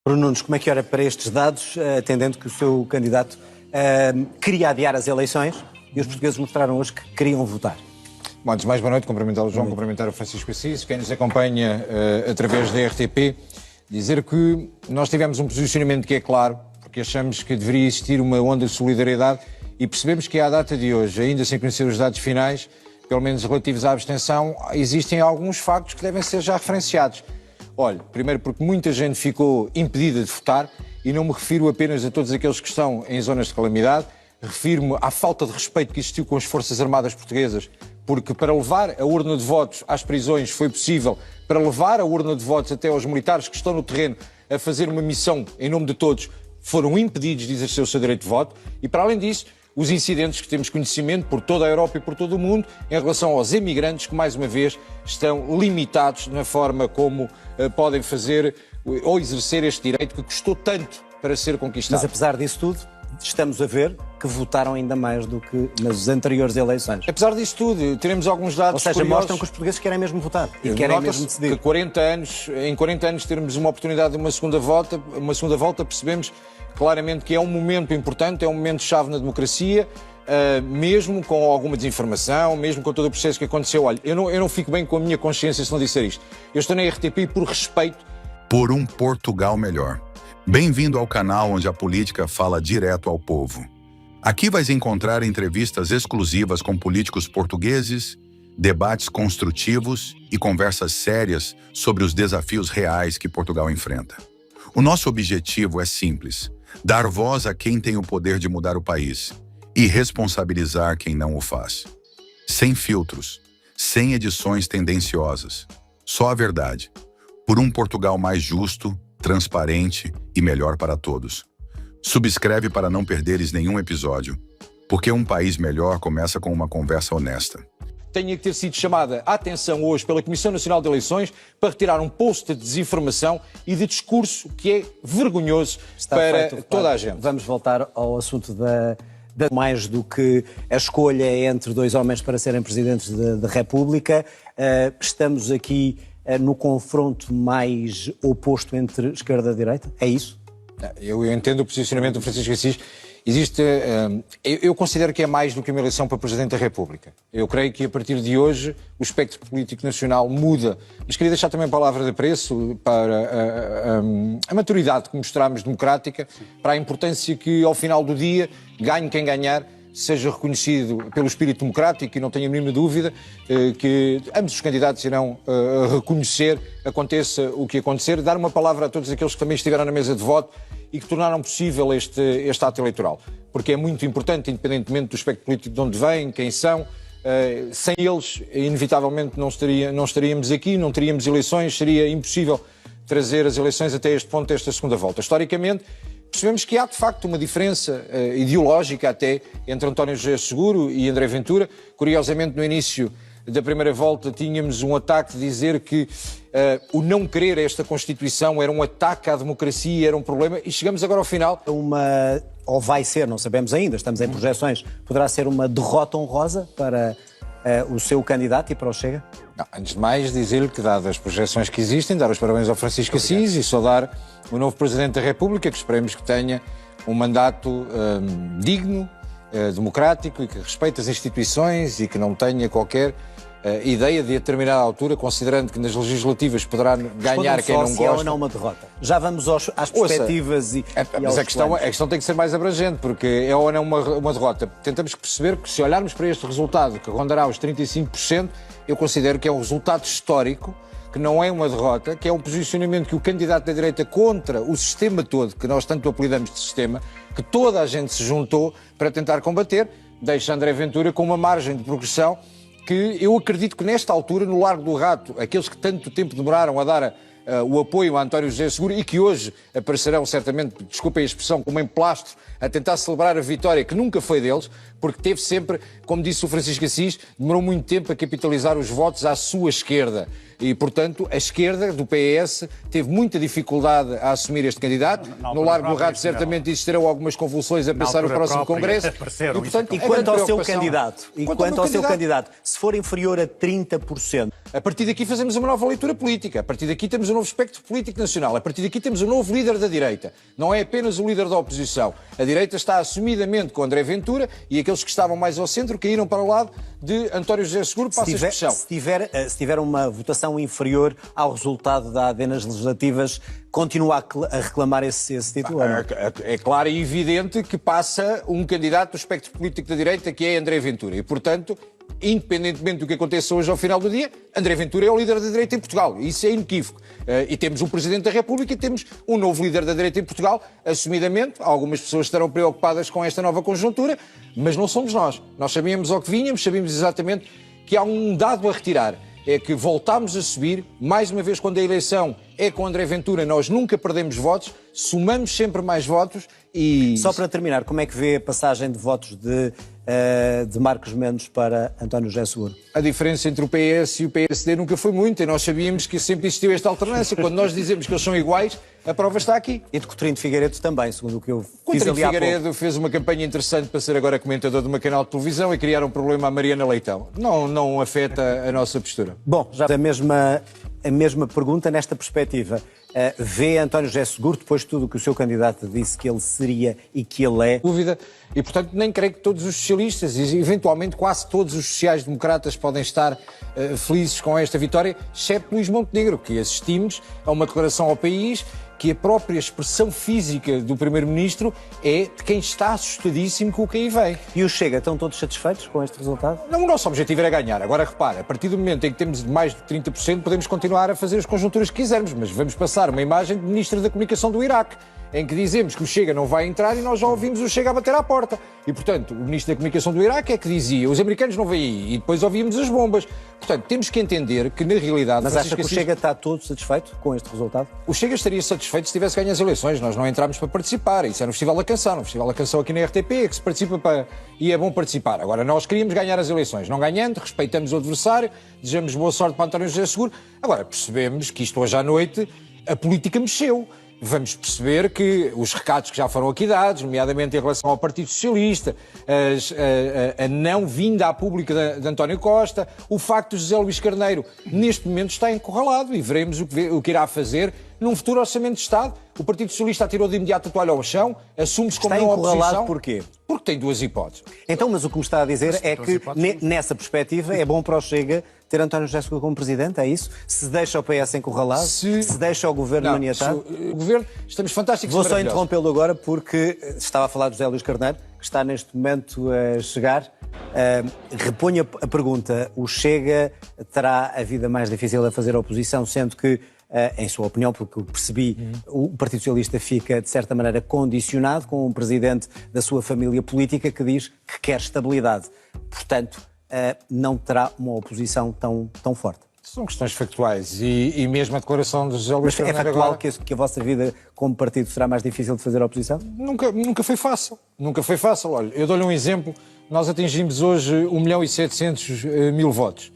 Bruno Nunes, como é que olha para estes dados, atendendo que o seu candidato queria adiar as eleições e os portugueses mostraram hoje que queriam votar? Bom, antes de mais, boa noite, cumprimentar o João, cumprimentar o Francisco Assis, quem nos acompanha através da RTP, dizer que nós tivemos um posicionamento que é claro, porque achamos que deveria existir uma onda de solidariedade e percebemos que à data de hoje, ainda sem conhecer os dados finais, pelo menos relativos à abstenção, existem alguns factos que devem ser já referenciados. Olha, primeiro porque muita gente ficou impedida de votar e não me refiro apenas a todos aqueles que estão em zonas de calamidade, refiro-me à falta de respeito que existiu com as Forças Armadas Portuguesas, porque para levar a urna de votos às prisões foi possível, para levar a urna de votos até aos militares que estão no terreno a fazer uma missão em nome de todos, foram impedidos de exercer o seu direito de voto e, para além disso, os incidentes que temos conhecimento por toda a Europa e por todo o mundo em relação aos imigrantes que, mais uma vez, estão limitados na forma como podem fazer ou exercer este direito que custou tanto para ser conquistado. Mas, apesar disso tudo, estamos a ver que votaram ainda mais do que nas anteriores eleições. Apesar disso tudo, teremos alguns dados curiosos. Ou seja, curiosos. mostram que os portugueses querem mesmo votar e querem mesmo decidir. Que em 40 anos termos uma oportunidade de uma segunda volta, percebemos claramente que é um momento importante, é um momento-chave na democracia, mesmo com alguma desinformação, mesmo com todo o processo que aconteceu. Olha, eu não fico bem com a minha consciência se não disser isto. Eu estou na RTP por respeito. Por um Portugal melhor. Bem-vindo ao canal onde a política fala direto ao povo. Aqui vais encontrar entrevistas exclusivas com políticos portugueses, debates construtivos e conversas sérias sobre os desafios reais que Portugal enfrenta. O nosso objetivo é simples: dar voz a quem tem o poder de mudar o país e responsabilizar quem não o faz. Sem filtros, sem edições tendenciosas, só a verdade. Por um Portugal mais justo, transparente e melhor para todos. Subscreve para não perderes nenhum episódio, porque um país melhor começa com uma conversa honesta. Tenha que ter sido chamada a atenção hoje pela Comissão Nacional de Eleições para retirar um post de desinformação e de discurso que é vergonhoso para toda a gente. Vamos voltar ao assunto da mais do que a escolha entre dois homens para serem presidentes da República. Estamos aqui no confronto mais oposto entre esquerda e direita? É isso? Eu entendo o posicionamento do Francisco Assis. Eu considero que é mais do que uma eleição para Presidente da República. Eu creio que a partir de hoje o espectro político nacional muda. Mas queria deixar também a palavra de apreço para a maturidade que mostramos democrática, para a importância que ao final do dia, ganhe quem ganhar, seja reconhecido pelo espírito democrático e não tenho a mínima dúvida que ambos os candidatos irão reconhecer, aconteça o que acontecer, dar uma palavra a todos aqueles que também estiveram na mesa de voto e que tornaram possível este ato eleitoral. Porque é muito importante, independentemente do espectro político de onde vêm, quem são, sem eles, inevitavelmente, não estaríamos aqui, não teríamos eleições, seria impossível trazer as eleições até este ponto, esta segunda volta. Historicamente, percebemos que há, de facto, uma diferença ideológica até entre António José Seguro e André Ventura. Curiosamente, no início da primeira volta, tínhamos um ataque de dizer que o não querer esta Constituição era um ataque à democracia, era um problema, e chegamos agora ao final. Ou vai ser, não sabemos ainda, estamos em projeções, poderá ser uma derrota honrosa para o seu candidato e para o Chega? Não, antes de mais, dizer-lhe que, dadas as projeções que existem, dar os parabéns ao Francisco Assis e saudar o novo Presidente da República, que esperemos que tenha um mandato digno, democrático e que respeite as instituições e que não tenha qualquer ideia de, a determinada altura, considerando que nas legislativas poderá ganhar quem não gosta. Ou não uma derrota. Já vamos às perspectivas mas a questão tem que ser mais abrangente, porque é ou não uma derrota. Tentamos perceber que, se olharmos para este resultado, que rondará os 35%, eu considero que é um resultado histórico, que não é uma derrota, que é um posicionamento que o candidato da direita contra o sistema todo, que nós tanto apelidamos de sistema, que toda a gente se juntou para tentar combater, deixa André Ventura com uma margem de progressão que eu acredito que nesta altura, no Largo do Rato, aqueles que tanto tempo demoraram a dar o apoio a António José Seguro e que hoje aparecerão certamente, desculpem a expressão, como emplastro a tentar celebrar a vitória que nunca foi deles, porque teve sempre, como disse o Francisco Assis, demorou muito tempo a capitalizar os votos à sua esquerda. E, portanto, a esquerda do PS teve muita dificuldade a assumir este candidato. No Largo do Rato certamente existirão algumas convulsões a pensar o próximo Congresso. E quanto ao seu candidato? Se for inferior a 30%? A partir daqui fazemos uma nova leitura política. A partir daqui temos um novo espectro político nacional. A partir daqui temos um novo líder da direita. Não é apenas o líder da oposição. A direita está assumidamente com André Ventura e aqueles que estavam mais ao centro caíram para o lado de António José Seguro, passa a expressão. Se tiver uma votação inferior ao resultado da AD nas legislativas, continua a reclamar esse título? É claro e evidente que passa um candidato do espectro político da direita, que é André Ventura. E, portanto, independentemente do que aconteça hoje ao final do dia, André Ventura é o líder da direita em Portugal. Isso é inequívoco. E temos um Presidente da República e temos um novo líder da direita em Portugal, assumidamente. Algumas pessoas estarão preocupadas com esta nova conjuntura, mas não somos nós. Nós sabíamos ao que vínhamos, sabíamos exatamente que há um dado a retirar. É que voltámos a subir, mais uma vez quando a eleição é com André Ventura, nós nunca perdemos votos, somamos sempre mais votos e... Só para terminar, como é que vê a passagem de votos de Marcos Mendes para António José Seguro? A diferença entre o PS e o PSD nunca foi muita e nós sabíamos que sempre existiu esta alternância. Quando nós dizemos que eles são iguais, a prova está aqui. E de Coutinho de Figueiredo também, segundo o que eu fiz ali há pouco. Coutinho de Figueiredo fez uma campanha interessante para ser agora comentador de uma canal de televisão e criar um problema à Mariana Leitão. Não afeta a nossa postura. Bom, já a mesma pergunta nesta perspectiva. Vê António José Seguro, depois de tudo o que o seu candidato disse que ele seria e que ele é? Dúvida. E, portanto, nem creio que todos os socialistas e, eventualmente, quase todos os sociais-democratas podem estar felizes com esta vitória, exceto Luís Montenegro, que assistimos a uma declaração ao país que a própria expressão física do Primeiro-Ministro é de quem está assustadíssimo com o que aí vem. E o Chega, estão todos satisfeitos com este resultado? Não, o nosso objetivo era ganhar. Agora, repara, a partir do momento em que temos mais de 30%, podemos continuar a fazer as conjunturas que quisermos, mas vamos passar uma imagem de Ministro da Comunicação do Iraque, em que dizemos que o Chega não vai entrar e nós já ouvimos o Chega a bater à porta. E, portanto, o Ministro da Comunicação do Iraque é que dizia os americanos não vêm aí, e depois ouvíamos as bombas. Portanto, temos que entender que, na realidade... Mas acha que o Chega está todo satisfeito com este resultado? O Chega estaria satisfeito se tivesse ganho as eleições. Nós não entramos para participar. Isso é no Festival da Canção. No Festival da Canção aqui na RTP é que se participa e é bom participar. Agora, nós queríamos ganhar as eleições. Não ganhando, respeitamos o adversário, desejamos boa sorte para António José Seguro. Agora, percebemos que isto hoje à noite, a política mexeu. Vamos perceber que os recados que já foram aqui dados, nomeadamente em relação ao Partido Socialista, a não vinda à pública de António Costa, o facto de José Luís Carneiro, neste momento, está encurralado e veremos o que irá fazer num futuro Orçamento de Estado. O Partido Socialista atirou de imediato a toalha ao chão, assume-se como não oposição. Está encurralado porquê? Porque tem duas hipóteses. Então, mas o que me está a dizer é que, nessa perspectiva, é bom para o Chega ter António José Seguro como Presidente, é isso? Se deixa o PS encurralado, se deixa o Governo maniatado? O Governo, estamos fantásticos. Vou só interrompê-lo agora porque estava a falar de José Luís Carneiro, que está neste momento a chegar. Reponho a pergunta, o Chega terá a vida mais difícil a fazer oposição, sendo que, em sua opinião, porque percebi, o Partido Socialista fica, de certa maneira, condicionado com um presidente da sua família política que diz que quer estabilidade. Portanto, não terá uma oposição tão forte. São questões factuais e mesmo a declaração de José Luís Carneiro... Mas é factual agora... que a vossa vida como partido será mais difícil de fazer oposição? Nunca foi fácil. Nunca foi fácil. Olha, eu dou-lhe um exemplo. Nós atingimos hoje 1.700.000 votos.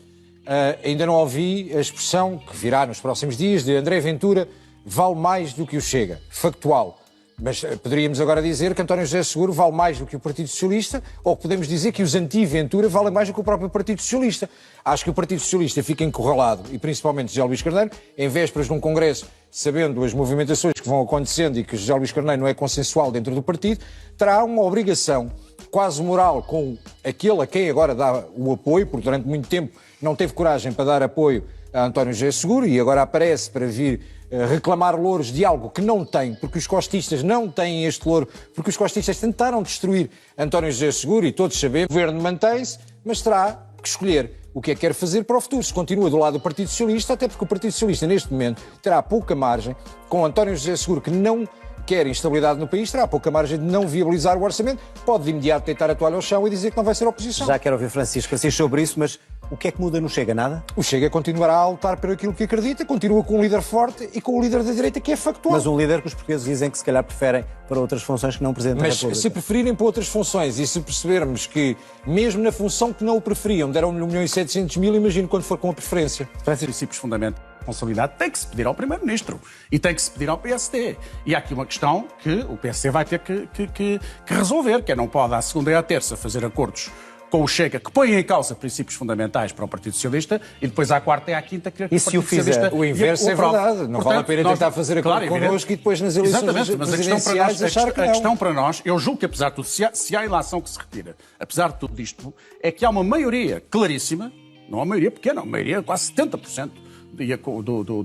Ainda não ouvi a expressão que virá nos próximos dias de André Ventura vale mais do que o Chega. Factual. Mas poderíamos agora dizer que António José Seguro vale mais do que o Partido Socialista, ou podemos dizer que os anti-Ventura valem mais do que o próprio Partido Socialista. Acho que o Partido Socialista fica encurralado, e principalmente José Luís Carneiro, em vésperas de um congresso, sabendo as movimentações que vão acontecendo e que José Luís Carneiro não é consensual dentro do partido, terá uma obrigação quase moral com aquele a quem agora dá o apoio, porque durante muito tempo não teve coragem para dar apoio a António José Seguro e agora aparece para vir reclamar louros de algo que não tem, porque os costistas não têm este louro, porque os costistas tentaram destruir António José Seguro e todos sabemos, o governo mantém-se, mas terá que escolher o que é que quer fazer para o futuro. Se continua do lado do Partido Socialista, até porque o Partido Socialista neste momento terá pouca margem, com António José Seguro que não quer instabilidade no país, terá pouca margem de não viabilizar o orçamento, pode de imediato deitar a toalha ao chão e dizer que não vai ser oposição. Já quero ouvir Francisco Assis sobre isso, mas O que é que muda no Chega? Nada? O Chega continuará a lutar por aquilo que acredita, continua com um líder forte e com o líder da direita que é factual. Mas um líder que os portugueses dizem que se calhar preferem para outras funções que não Presidente da República. Mas se preferirem para outras funções e se percebermos que, mesmo na função que não o preferiam, deram-lhe 1.700.000, imagino quando for com a preferência. Os princípios fundamentais da responsabilidade tem que se pedir ao Primeiro-Ministro e tem que se pedir ao PSD. E há aqui uma questão que o PSD vai ter que resolver, que é não pode à segunda e à terça fazer acordos com o Chega, que põe em causa princípios fundamentais para o Partido Socialista, e depois à quarta e à quinta querer que o Partido Socialista... O inverso é verdade. Não vale a pena tentar fazer acordo connosco e depois nas eleições presidenciais achar que não. A questão para nós, eu julgo que apesar de tudo, se há ilação que se retira, apesar de tudo isto, é que há uma maioria claríssima, não há uma maioria pequena, uma maioria quase 70%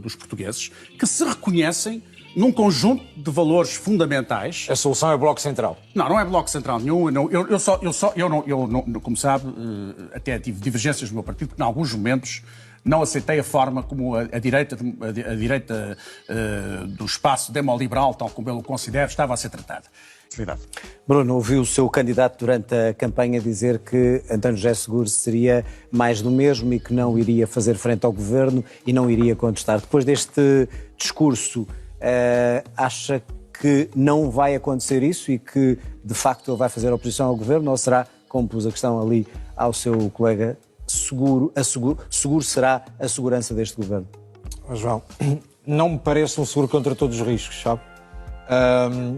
dos portugueses, que se reconhecem num conjunto de valores fundamentais. A solução é o Bloco Central. Não é Bloco Central nenhum. Como sabe, até tive divergências no meu partido, porque em alguns momentos não aceitei a forma como a direita do espaço demoliberal, tal como ele o considera, estava a ser tratada. Bruno, ouviu o seu candidato durante a campanha dizer que António José Seguro seria mais do mesmo e que não iria fazer frente ao governo e não iria contestar. Depois deste discurso, acha que não vai acontecer isso e que, de facto, ele vai fazer oposição ao governo? Ou será, como pus a questão ali ao seu colega, seguro será a segurança deste governo? João, não me parece um seguro contra todos os riscos, sabe?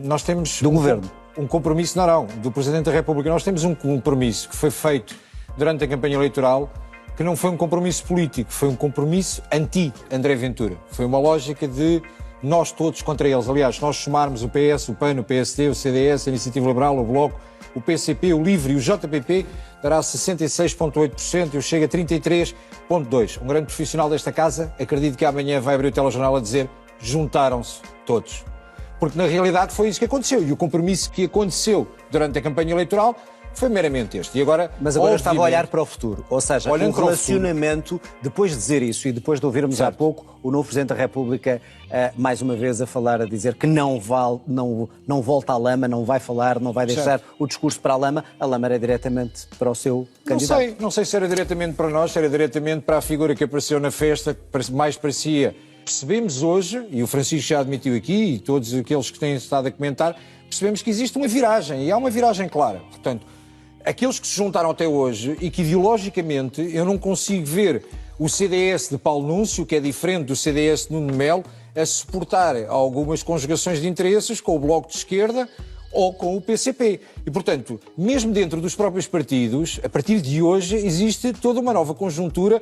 Nós temos... Do governo? Um compromisso, não, do Presidente da República. Nós temos um compromisso que foi feito durante a campanha eleitoral, que não foi um compromisso político, foi um compromisso anti-André Ventura. Foi uma lógica de nós todos contra eles. Aliás, se nós somarmos o PS, o PAN, o PSD, o CDS, a Iniciativa Liberal, o Bloco, o PCP, o LIVRE e o JPP, dará 66,8% e o Chega 33,2%. Um grande profissional desta casa, acredito que amanhã vai abrir o telejornal a dizer juntaram-se todos. Porque na realidade foi isso que aconteceu. E o compromisso que aconteceu durante a campanha eleitoral foi meramente este. Mas agora estava a olhar para o futuro. Ou seja, o relacionamento, depois de dizer isso e depois de ouvirmos há pouco o novo Presidente da República, mais uma vez a falar, a dizer que não volta à lama, não vai falar, não vai deixar o discurso para a lama era diretamente para o seu candidato. Não sei se era diretamente para nós, se era diretamente para a figura que apareceu na festa, que mais parecia. Percebemos hoje, e o Francisco já admitiu aqui, e todos aqueles que têm estado a comentar, percebemos que existe uma viragem, e há uma viragem clara. Portanto, aqueles que se juntaram até hoje e que ideologicamente eu não consigo ver o CDS de Paulo Núncio, que é diferente do CDS de Nuno Melo, a suportar algumas conjugações de interesses com o Bloco de Esquerda ou com o PCP. E, portanto, mesmo dentro dos próprios partidos, a partir de hoje existe toda uma nova conjuntura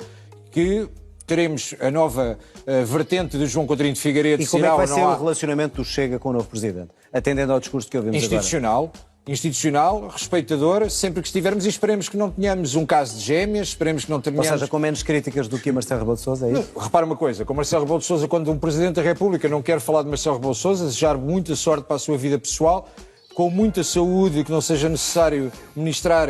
que... Teremos a nova vertente de João Coutinho de Figueiredo. E como é que vai ser o relacionamento do Chega com o novo Presidente? Atendendo ao discurso que ouvimos agora. Institucional, respeitador, sempre que estivermos, e esperemos que não tenhamos um caso de gêmeas, esperemos que não tenhamos... Ou seja, com menos críticas do que a Marcelo Rebelo de Sousa, é isso? Repara uma coisa, com Marcelo Rebelo de Sousa, quando um Presidente da República não quer falar de Marcelo Rebelo de Sousa, desejar muita sorte para a sua vida pessoal, com muita saúde, que não seja necessário ministrar...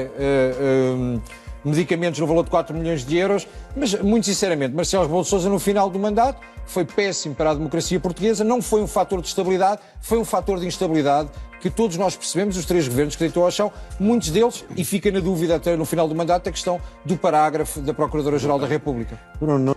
medicamentos no valor de 4 milhões de euros, mas, muito sinceramente, Marcelo Rebelo de Sousa, no final do mandato, foi péssimo para a democracia portuguesa, não foi um fator de estabilidade, foi um fator de instabilidade que todos nós percebemos, os três governos que deitou ao chão, muitos deles, e fica na dúvida até no final do mandato, a questão do parágrafo da Procuradora-Geral da República. Bruno,